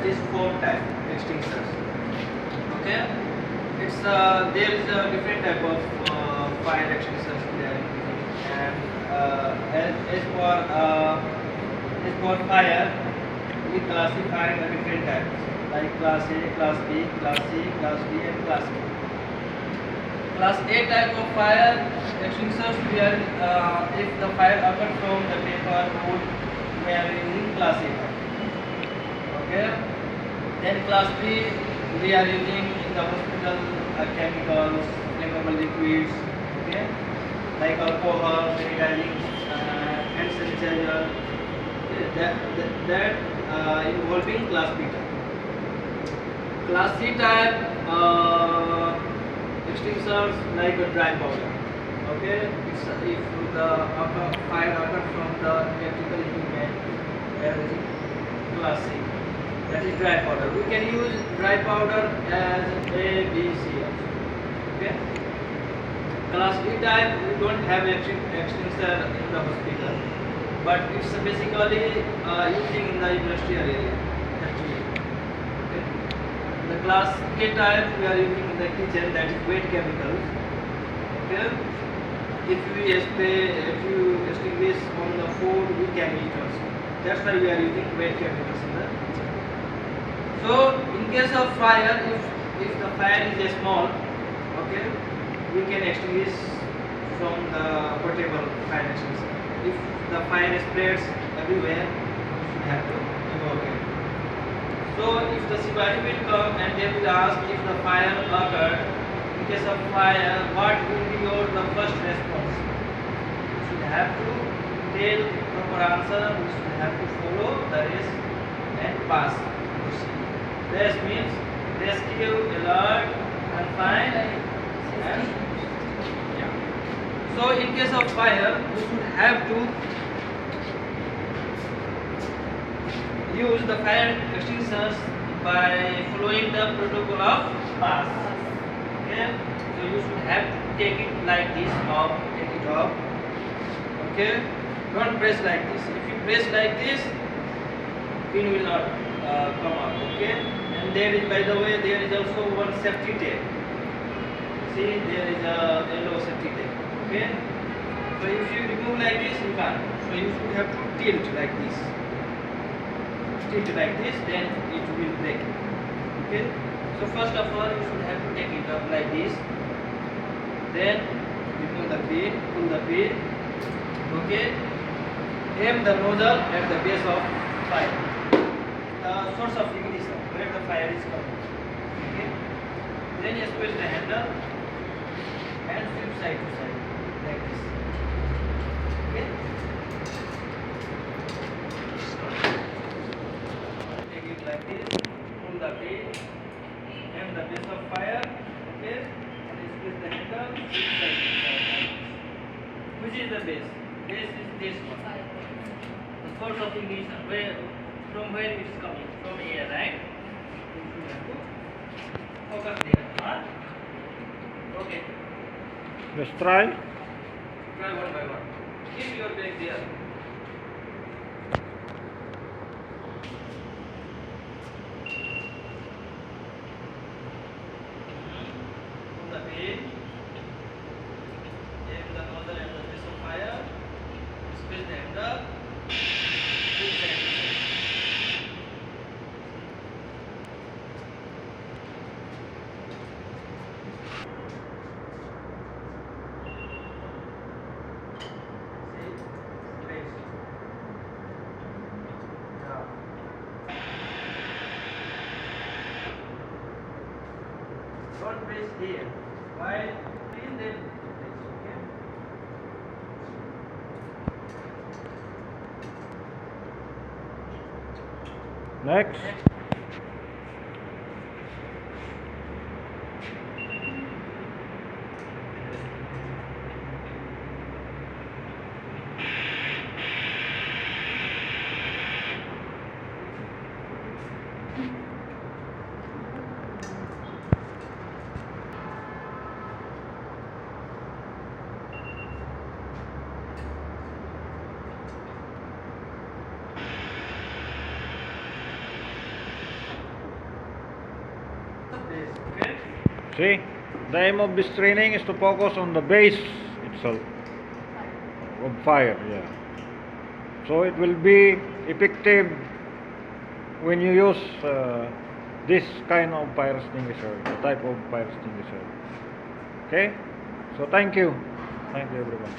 That is four type extinctors. Okay, it's there is a different type of fire extinctors we are using, and as for fire, we classify the different types like class A, class B, class C, class D, and class E. Class A type of fire extinguishers we are if the fire occurs from the paper wood, we are using class A type. Okay. Then class B we are using in the hospital chemicals, flammable liquids. Okay, like alcohol, sanitizing, hand sanitizer. That involving class B type. Class C type extinguishers like a dry powder. Okay, it's if the fire occurs from the electrical equipment, that is class C. That is dry powder. We can use dry powder as A, B, C also. Okay. Class D type we don't have extinguisher in the hospital, but it's basically using in the industrial area. Actually. Okay. The class K type we are using in the kitchen, that is wet chemicals. Okay. If you extinguish on the food, we can eat also. That's why we are using wet chemicals in the kitchen. So in case of fire, if the fire is small, okay, we can extinguish from the portable fire extinguisher. If the fire spreads everywhere, we should have to evacuate. So if the Shivani will come and they will ask if the fire occurred, in case of fire, what will be the first response? You should have to tell proper answer, we should have to follow the rest and pass. Rest means rescue, alert, and find. And yeah. So in case of fire, we should have to use the fire extinguishers by following the protocol of pass. Okay, so you should have to take it like this, off, take it off. Okay, don't press like this. If you press like this, pin will not come out. Okay, and there is, by the way, there is also one safety tape. See, there is a yellow safety tape. Okay, so if you remove like this, you can't. So you should have to tilt like this. Tilt like this, then it will break. Okay. So first of all, you should have to take it up like this. Then remove the pin, pull the pin. Okay. Aim the nozzle at the base of fire, the source of ignition, where the fire is coming. Okay. Then you squeeze the handle and flip side to side like this. Okay. Take it like this. Pull the pin. Aim the base of fire. Okay. And squeeze the handle. Flip side to side like this. Which is the base? Base is this one. The source of ignition, from where it is coming? From here, right? You should have to focus there. Huh? Okay. Let's try. Try one by one. Keep your bag there. Pull the pin. Aim the nozzle at the base of fire. Squeeze the handle. Flip side to side. See? Place. Now. Don't press here. While pin then place. Okay? Next. Next. This, okay? See, the aim of this training is to focus on the base itself of fire. Yeah. So it will be effective when you use this kind of fire extinguisher, the type of fire extinguisher. Okay. So thank you everyone.